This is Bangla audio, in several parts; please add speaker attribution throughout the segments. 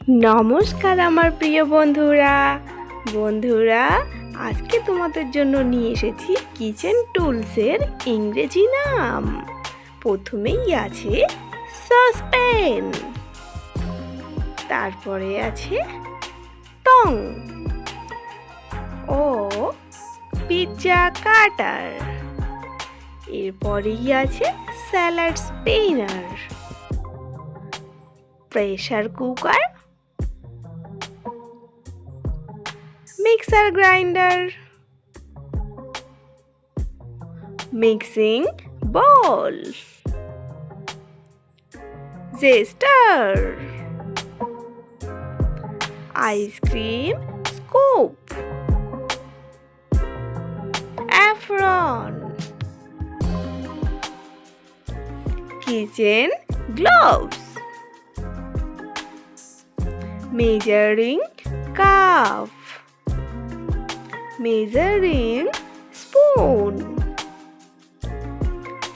Speaker 1: নমস্কার আমার প্রিয় বন্ধুরা আজকে তোমাদের জন্য নিয়ে এসেছি কিচেন টুলসের ইংরেজি নাম। প্রথমেই আছে সসপ্যান, তারপরে আছে টং ও পিৎজা কাটার, এরপরেই আছে salad spinner, pressure cooker, mixer grinder, mixing bowl, zester, ice cream scoop, apron, kitchen gloves, measuring cup, measuring spoon,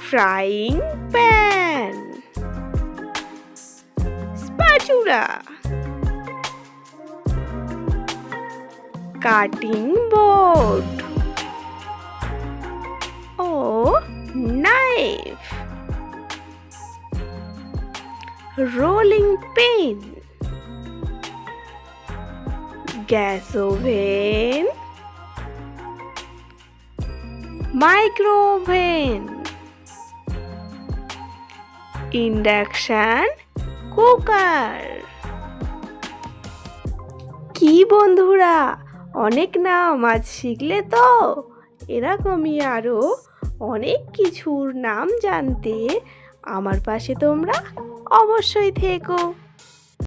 Speaker 1: frying pan, spatula, cutting board or knife, rolling pin, gas oven, micro oven, induction cooker. কি বন্ধুরা, অনেক নাম আজ শিখলে তো? এরকমই আরও অনেক কিছুর নাম জানতে আমার পাশে তোমরা অবশ্যই থেকো।